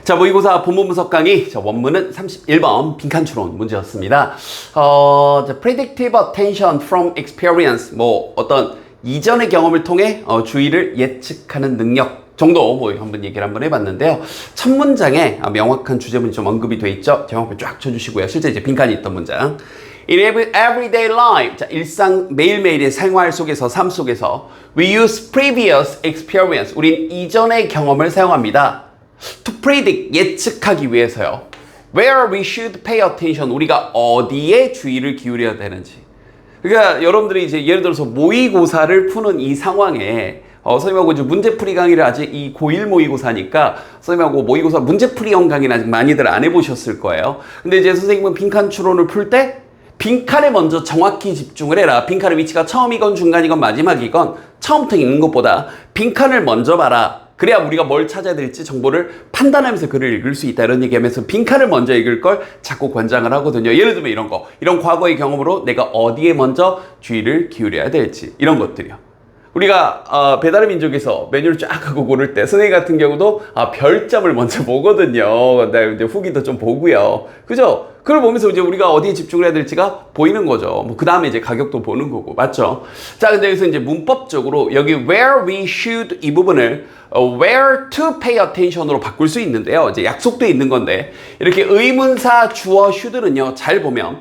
자, 모의고사 본문 분석 강의. 자, 원문은 31번 빈칸 추론 문제였습니다. predictive attention from experience. 뭐, 어떤 이전의 경험을 통해 주의를 예측하는 능력 정도 뭐 한번 얘기를 한번 해봤는데요. 첫 문장에 명확한 주제문이 좀 언급이 돼 있죠. 제목을 쫙 쳐주시고요. 실제 이제 빈칸이 있던 문장. In everyday life, 자, 일상 매일매일의 생활 속에서, 삶 속에서 we use previous experience. 우린 이전의 경험을 사용합니다. To predict, 예측하기 위해서요. Where we should pay attention. 우리가 어디에 주의를 기울여야 되는지. 그러니까 여러분들이 이제 예를 들어서 모의고사를 푸는 이 상황에 선생님하고 이제 문제풀이 강의를 아직 이 고1 모의고사니까 선생님하고 모의고사 문제풀이형 강의는 아직 많이들 안 해보셨을 거예요. 근데 이제 선생님은 빈칸 추론을 풀 때 빈칸에 먼저 정확히 집중을 해라. 빈칸의 위치가 처음이건 중간이건 마지막이건 처음부터 읽는 것보다 빈칸을 먼저 봐라. 그래야 우리가 뭘 찾아야 될지 정보를 판단하면서 글을 읽을 수 있다. 이런 얘기하면서 빈칸을 먼저 읽을 걸 자꾸 권장을 하거든요. 예를 들면 이런 거. 이런 과거의 경험으로 내가 어디에 먼저 주의를 기울여야 될지. 이런 것들이요. 우리가 배달의 민족에서 메뉴를 쫙 하고 고를 때 선생님 같은 경우도 별점을 먼저 보거든요. 그다음에 이제 후기도 좀 보고요. 그죠? 그걸 보면서 이제 우리가 어디에 집중을 해야 될지가 보이는 거죠. 뭐 그 다음에 이제 가격도 보는 거고, 맞죠? 자, 근데 여기서 이제 문법적으로 여기 where we should 이 부분을 where to pay attention으로 바꿀 수 있는데요. 이제 약속돼 있는 건데 이렇게 의문사 주어 should는요. 잘 보면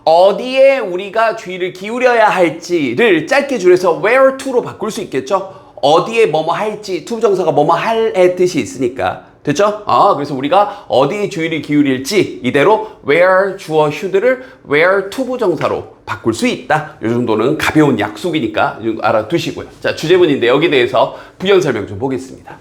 어디에 우리가 주의를 기울여야 할지를 짧게 줄여서 where to로 바꿀 수 있겠죠? 어디에 뭐뭐 할지, to 부정사가 뭐뭐 할의 뜻이 있으니까. 됐죠? 그래서 우리가 어디에 주의를 기울일지 이대로 where 주어 should를 where to 부정사로 바꿀 수 있다. 이 정도는 가벼운 약속이니까 알아두시고요. 자, 주제문인데 여기에 대해서 부연 설명 좀 보겠습니다.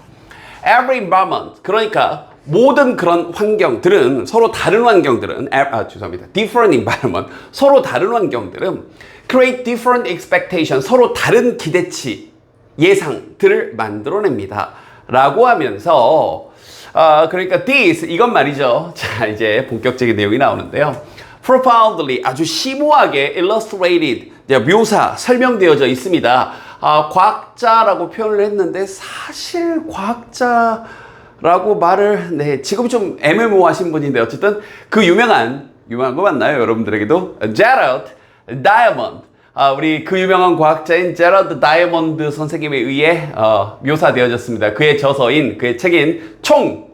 Every environment, 그러니까 모든 그런 환경들은 서로 다른 환경들은 죄송합니다. different environment, 서로 다른 환경들은 create different expectation, 서로 다른 기대치, 예상들을 만들어냅니다. 라고 하면서 그러니까 this, 이건 말이죠. 자, 이제 본격적인 내용이 나오는데요. profoundly, 아주 심오하게 illustrated, 묘사, 설명되어져 있습니다. 과학자라고 표현을 했는데 사실 과학자라고 말을 지금 좀 애매모호하신 분인데 어쨌든 그 유명한 거 맞나요? 여러분들에게도 제러드 다이아몬드, 우리 그 유명한 과학자인 제러드 다이아몬드 선생님에 의해 묘사되어졌습니다. 그의 저서인, 그의 책인 총,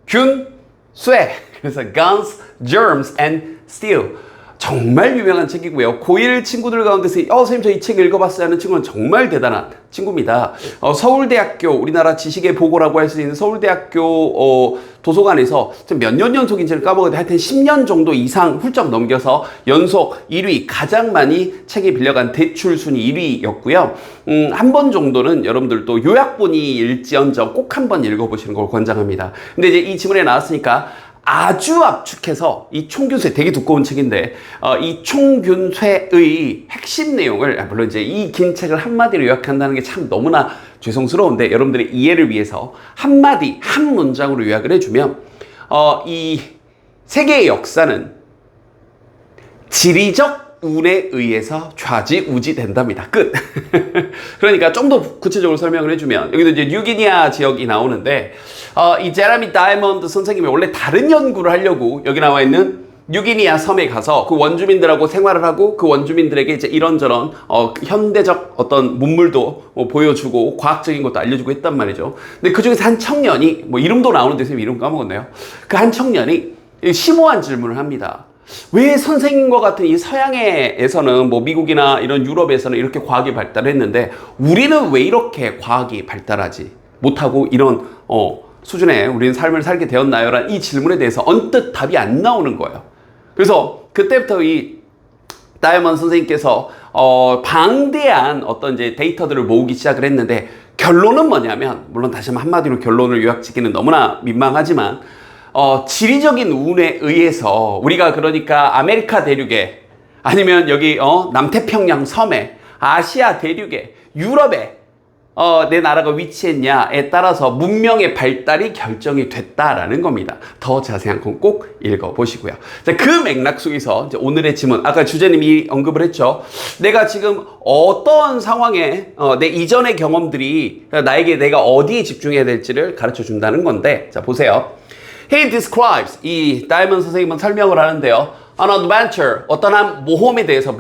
균, 쇠, 그래서 Guns, Germs and Steel, 정말 유명한 책이고요. 고1 친구들 가운데서 선생님 저 이 책 읽어봤어요 하는 친구는 정말 대단한 친구입니다. 서울대학교, 우리나라 지식의 보고라고 할 수 있는 서울대학교 도서관에서 몇 년 연속인지를 까먹었는데 하여튼 10년 정도 이상 훌쩍 넘겨서 연속 1위, 가장 많이 책에 빌려간 대출 순위 1위였고요. 한 번 정도는 여러분들도 요약본이 일지언정 꼭 한번 읽어보시는 걸 권장합니다. 근데 이제 이 지문에 나왔으니까 아주 압축해서 이 총균쇠, 되게 두꺼운 책인데 이 총균쇠의 핵심 내용을, 물론 이제 이 긴 책을 한마디로 요약한다는 게 참 너무나 죄송스러운데 여러분들의 이해를 위해서 한마디, 한 문장으로 요약을 해주면 이 세계의 역사는 지리적 운에 의해서 좌지우지 된답니다. 끝. 그러니까 좀 더 구체적으로 설명을 해주면 여기도 이제 뉴기니아 지역이 나오는데 이 제레미 다이아몬드 선생님이 원래 다른 연구를 하려고 여기 나와 있는 뉴기니아 섬에 가서 그 원주민들하고 생활을 하고 그 원주민들에게 이제 이런저런 현대적 어떤 문물도 보여주고 과학적인 것도 알려주고 했단 말이죠. 근데 그 중에서 한 청년이 이름도 나오는데 선생님 이름 까먹었네요. 그 한 청년이 심오한 질문을 합니다. 왜 선생님과 같은 이 서양에서는 미국이나 이런 유럽에서는 이렇게 과학이 발달했는데 우리는 왜 이렇게 과학이 발달하지 못하고 이런 수준의 우리는 삶을 살게 되었나요? 라는 이 질문에 대해서 언뜻 답이 안 나오는 거예요. 그래서 그때부터 이 다이아몬드 선생님께서 방대한 어떤 이제 데이터들을 모으기 시작을 했는데 결론은 뭐냐면, 물론 다시 한마디로 결론을 요약짓기는 너무나 민망하지만 지리적인 운에 의해서 우리가 그러니까 아메리카 대륙에 아니면 여기 남태평양 섬에 아시아 대륙에 유럽에 내 나라가 위치했냐에 따라서 문명의 발달이 결정이 됐다라는 겁니다. 더 자세한 건 꼭 읽어보시고요. 자, 그 맥락 속에서 이제 오늘의 지문, 아까 주제님이 언급을 했죠. 내가 지금 어떤 상황에 내 이전의 경험들이 나에게 내가 어디에 집중해야 될지를 가르쳐 준다는 건데, 자 보세요. He describes, 이 다이먼 선생님은 설명을 하는데요. An adventure, 어떤 한 모험에 대해서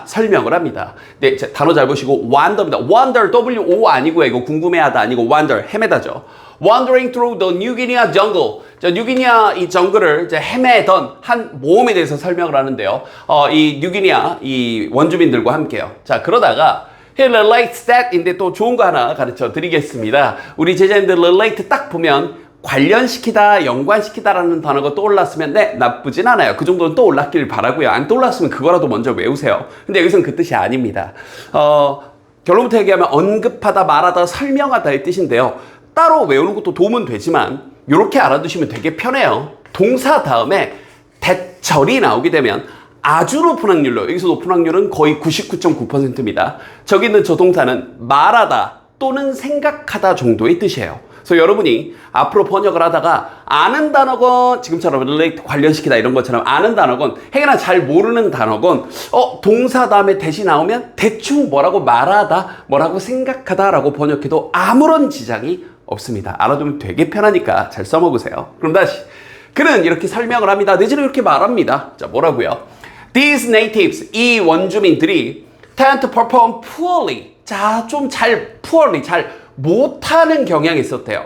설명을 합니다. 네, 단어 잘 보시고 wander입니다. wander, W-O 아니고요. 이거 궁금해하다 아니고 wander, 헤매다죠. Wandering through the New Guinea jungle. 자, 뉴기니아 이 정글을 이제 헤매던 한 모험에 대해서 설명을 하는데요. 이 뉴기니아 이 원주민들과 함께요. 자, 그러다가 He relates that인데 또 좋은 거 하나 가르쳐 드리겠습니다. 우리 제자님들 relate 딱 보면 관련시키다, 연관시키다라는 단어가 떠올랐으면 네, 나쁘진 않아요. 그 정도는 떠올랐길 바라고요. 안 떠올랐으면 그거라도 먼저 외우세요. 근데 여기서는 그 뜻이 아닙니다. 결론부터 얘기하면 언급하다, 말하다, 설명하다의 뜻인데요. 따로 외우는 것도 도움은 되지만 이렇게 알아두시면 되게 편해요. 동사 다음에 대절이 나오게 되면 아주 높은 확률로, 여기서 높은 확률은 거의 99.9%입니다. 저기 있는 저 동사는 말하다 또는 생각하다 정도의 뜻이에요. 그래서 여러분이 앞으로 번역을 하다가 아는 단어건 지금처럼 relate 관련시키다 이런 것처럼 아는 단어건 행여나 잘 모르는 단어건 동사 다음에 대시 나오면 대충 뭐라고 말하다 뭐라고 생각하다 라고 번역해도 아무런 지장이 없습니다. 알아두면 되게 편하니까 잘 써먹으세요. 그럼 다시 그는 이렇게 설명을 합니다. 내지는 이렇게 말합니다. 자, 뭐라고요? These natives, 이 원주민들이 tend to perform poorly. 자, 좀 poorly, 잘 못하는 경향이 있었대요.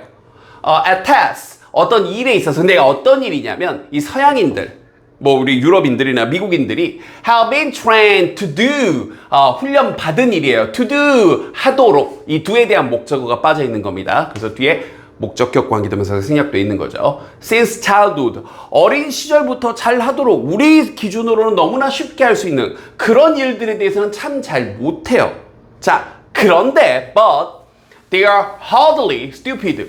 At tasks, 어떤 일에 있어서. 근데 어떤 일이냐면 이 서양인들, 뭐 우리 유럽인들이나 미국인들이 have been trained to do, 훈련 받은 일이에요. to do, 하도록. 이 do에 대한 목적어가 빠져 있는 겁니다. 그래서 뒤에 목적격 관계대명사가 생략되어 있는 거죠. Since childhood, 어린 시절부터 잘 하도록 우리 기준으로는 너무나 쉽게 할 수 있는 그런 일들에 대해서는 참 잘 못해요. 자, 그런데 but they are hardly stupid.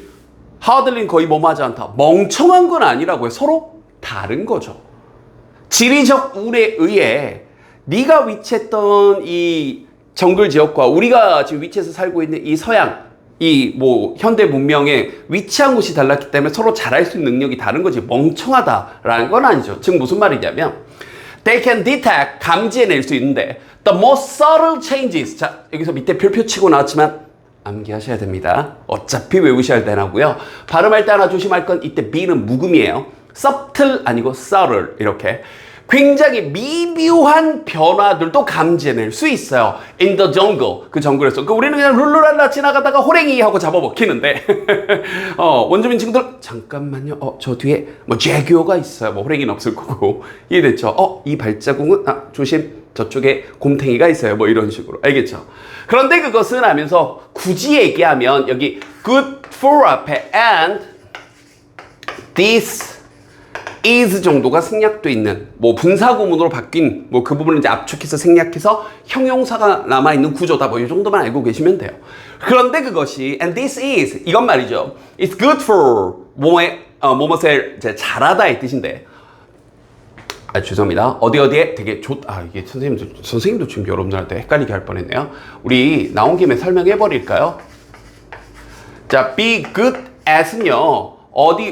hardly는 거의 뭐하지 않다. 멍청한 건 아니라고요. 서로 다른 거죠. 지리적 우레에 의해 네가 위치했던 이 정글 지역과 우리가 지금 위치해서 살고 있는 이 서양, 이 뭐 현대 문명에 위치한 곳이 달랐기 때문에 서로 잘할 수 있는 능력이 다른 거지 멍청하다라는 건 아니죠. 즉 무슨 말이냐면 they can detect, 감지해낼 수 있는데 the most subtle changes. 자, 여기서 밑에 별표 치고 나왔지만 암기하셔야 됩니다. 어차피 외우셔야 되나고요. 발음할 때 하나 조심할 건 이때 B는 묵음이에요. subtle 아니고 subtle 이렇게 굉장히 미묘한 변화들도 감지해낼 수 있어요. In the jungle, 그 정글에서. 그러니까 우리는 그냥 룰루랄라 지나가다가 호랭이 하고 잡아먹히는데 원주민 친구들 잠깐만요. 저 뒤에 뭐 제규어가 있어요. 뭐 호랭이는 없을 거고. 이해됐죠? 이 발자국은 조심. 저쪽에 곰탱이가 있어요. 뭐 이런 식으로. 알겠죠? 그런데 그것은 하면서 굳이 얘기하면 여기 good for 앞에 and this is 정도가 생략돼 있는 뭐 분사구문으로 바뀐 뭐 그 부분을 이제 압축해서 생략해서 형용사가 남아있는 구조다. 뭐 이 정도만 알고 계시면 돼요. 그런데 그것이 and this is 이건 말이죠. It's good for 뭐뭐에 이제 잘하다의 뜻인데 죄송합니다. 어디에 되게 이게 선생님도 지금 여러분들한테 헷갈리게 할 뻔했네요. 우리 나온 김에 설명해 버릴까요? 자, be good at은요.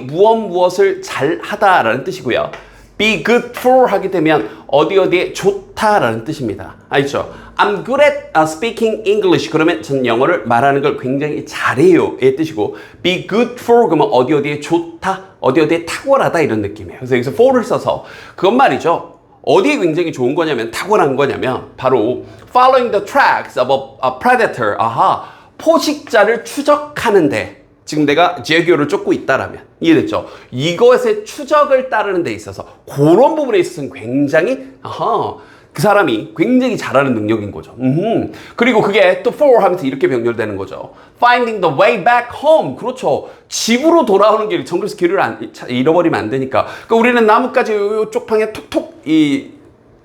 무엇을 잘 하다라는 뜻이고요. be good for 하게 되면 어디에 좋다라는 뜻입니다. 알죠? I'm good at speaking English. 그러면 전 영어를 말하는 걸 굉장히 잘해요의 뜻이고 be good for 그러면 어디에 좋다, 어디에 탁월하다 이런 느낌이에요. 그래서 여기서 for를 써서 그건 말이죠. 어디에 굉장히 좋은 거냐면 탁월한 거냐면 바로 following the tracks of a predator. 포식자를 추적하는데 지금 내가 제규어를 쫓고 있다라면 이해됐죠? 이것의 추적을 따르는 데 있어서 그런 부분에 있어서는 굉장히 그 사람이 굉장히 잘하는 능력인 거죠. 그리고 그게 또 for 하면서 이렇게 병렬되는 거죠. Finding the way back home. 그렇죠. 집으로 돌아오는 길, 정글에서 길을 잃어버리면 안 되니까. 그러니까 우리는 나뭇가지 이쪽 방에 톡톡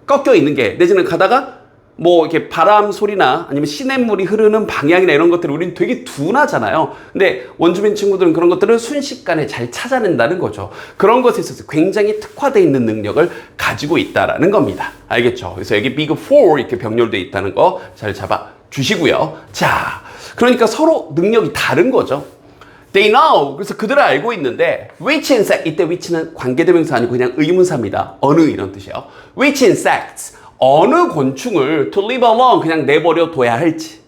꺾여 있는 게 내지는 가다가 뭐 이렇게 바람 소리나 아니면 시냇물이 흐르는 방향이나 이런 것들을 우리는 되게 둔하잖아요. 근데 원주민 친구들은 그런 것들을 순식간에 잘 찾아낸다는 거죠. 그런 것에 있어서 굉장히 특화되어 있는 능력을 가지고 있다라는 겁니다. 알겠죠? 그래서 여기 big for 이렇게 병렬되어 있다는 거 잘 잡아 주시고요. 자, 그러니까 서로 능력이 다른 거죠. They know. 그래서 그들은 알고 있는데 which insect, 이때 which는 관계대명사 아니고 그냥 의문사입니다. 어느 이런 뜻이에요. Which insects, 어느 곤충을 to leave alone, 그냥 내버려 둬야 할지.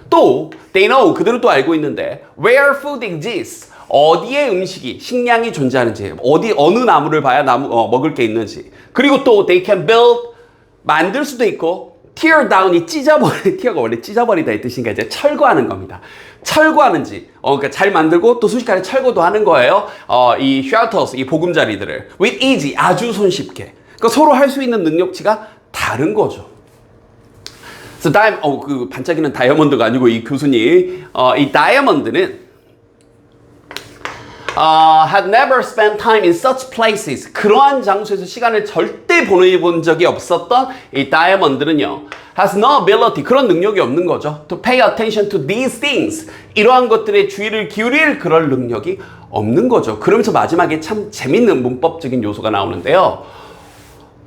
또 they know, 그들은 또 알고 있는데 where food exists, 어디에 음식이, 식량이 존재하는지, 어느 나무를 봐야 먹을 게 있는지. 그리고 또 they can build, 만들 수도 있고, tear down이 tear가 원래 찢어버리다의 뜻인가 이제 철거하는 겁니다. 철거하는지, 그러니까 잘 만들고 또 순식간에 철거도 하는 거예요. 이 shelters, 이 보금자리들을 with easy, 아주 손쉽게. 그러니까 서로 할 수 있는 능력치가 다른 거죠. 그래서 그 반짝이는 다이아몬드가 아니고 이 교수님, 이 다이아몬드는 had never spent time in such places. 그러한 장소에서 시간을 절대 보내본 적이 없었던 이 다이아몬드는요, has no ability, 그런 능력이 없는 거죠. To pay attention to these things. 이러한 것들에 주의를 기울일 그런 능력이 없는 거죠. 그러면서 마지막에 참 재밌는 문법적인 요소가 나오는데요.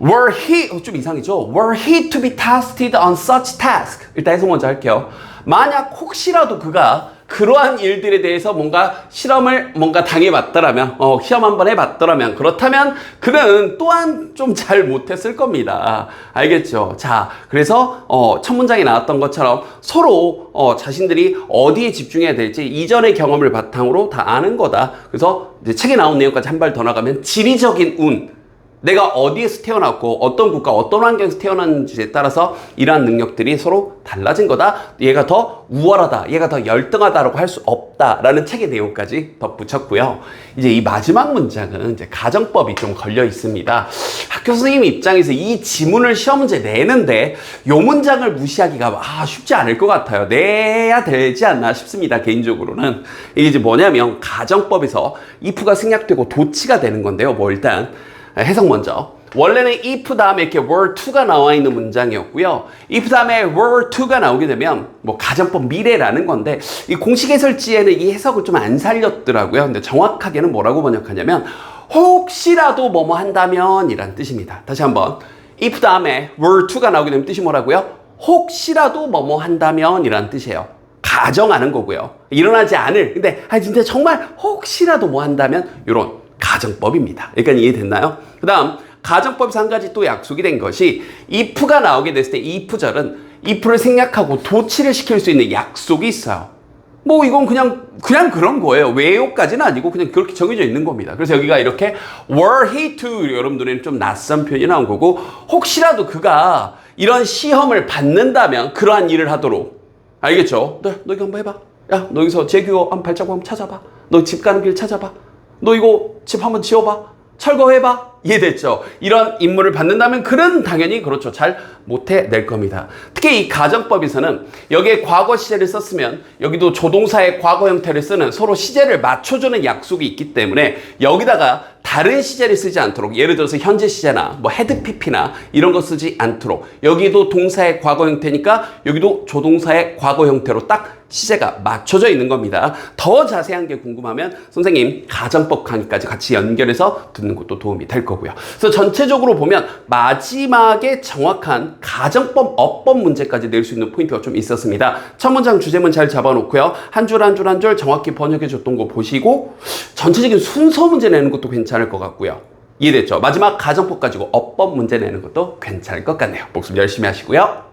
Were he, 좀 이상이죠? Were he to be tested on such task? 일단 해석 먼저 할게요. 만약 혹시라도 그가 그러한 일들에 대해서 실험을 당해봤더라면, 시험 한번 해봤더라면, 그렇다면 그는 또한 좀 잘 못했을 겁니다. 알겠죠? 자, 그래서 첫 문장에 나왔던 것처럼 서로 자신들이 어디에 집중해야 될지 이전의 경험을 바탕으로 다 아는 거다. 그래서 이제 책에 나온 내용까지 한 발 더 나가면 지리적인 운, 내가 어디에서 태어났고 어떤 국가, 어떤 환경에서 태어났는지에 따라서 이러한 능력들이 서로 달라진 거다. 얘가 더 우월하다, 얘가 더 열등하다라고 할 수 없다라는 책의 내용까지 덧붙였고요. 이제 이 마지막 문장은 이제 가정법이 좀 걸려 있습니다. 학교 선생님 입장에서 이 지문을 시험 문제 내는데 이 문장을 무시하기가 쉽지 않을 것 같아요. 내야 되지 않나 싶습니다. 개인적으로는. 이게 이제 뭐냐면 가정법에서 if가 생략되고 도치가 되는 건데요. 일단 해석 먼저. 원래는 if 다음에 이렇게 were to가 나와 있는 문장이었고요. if 다음에 were to가 나오게 되면 가정법 미래라는 건데 이 공식 해설지에는 이 해석을 좀 안 살렸더라고요. 근데 정확하게는 뭐라고 번역하냐면 혹시라도 뭐뭐 한다면 이란 뜻입니다. 다시 한번. if 다음에 were to가 나오게 되면 뜻이 뭐라고요? 혹시라도 뭐뭐 한다면 이란 뜻이에요. 가정하는 거고요. 일어나지 않을. 근데 진짜 정말 혹시라도 뭐 한다면 이런 가정법입니다. 그러니까 이해됐나요? 그 다음 가정법에서 한 가지 또 약속이 된 것이 if가 나오게 됐을 때 if절은 if를 생략하고 도치를 시킬 수 있는 약속이 있어요. 이건 그냥 그런 거예요. 왜요까지는 아니고 그냥 그렇게 정해져 있는 겁니다. 그래서 여기가 이렇게 were he to, 여러분 눈에는 좀 낯선 표현이 나온 거고, 혹시라도 그가 이런 시험을 받는다면 그러한 일을 하도록. 알겠죠? 너 이거 한번 해봐. 야, 너 여기서 제규어 한 발자국 한번 찾아봐. 너 집 가는 길 찾아봐. 너 이거 집 한번 지어봐. 철거해봐. 이해됐죠? 이런 임무를 받는다면 그는 당연히 그렇죠. 잘 못해낼 겁니다. 특히 이 가정법에서는 여기에 과거 시제를 썼으면 여기도 조동사의 과거 형태를 쓰는 서로 시제를 맞춰주는 약속이 있기 때문에 여기다가 다른 시제를 쓰지 않도록, 예를 들어서 현재 시제나 헤드 PP나 이런 거 쓰지 않도록, 여기도 동사의 과거 형태니까 여기도 조동사의 과거 형태로 딱 시제가 맞춰져 있는 겁니다. 더 자세한 게 궁금하면 선생님 가정법 강의까지 같이 연결해서 듣는 것도 도움이 될 거고요. 그래서 전체적으로 보면 마지막에 정확한 가정법 어법 문제까지 낼 수 있는 포인트가 좀 있었습니다. 첫 문장 주제문 잘 잡아놓고요. 한 줄 한 줄 한 줄 정확히 번역해 줬던 거 보시고 전체적인 순서 문제 내는 것도 괜찮을 것 같고요. 이해됐죠? 마지막 가정법 가지고 어법 문제 내는 것도 괜찮을 것 같네요. 복습 열심히 하시고요.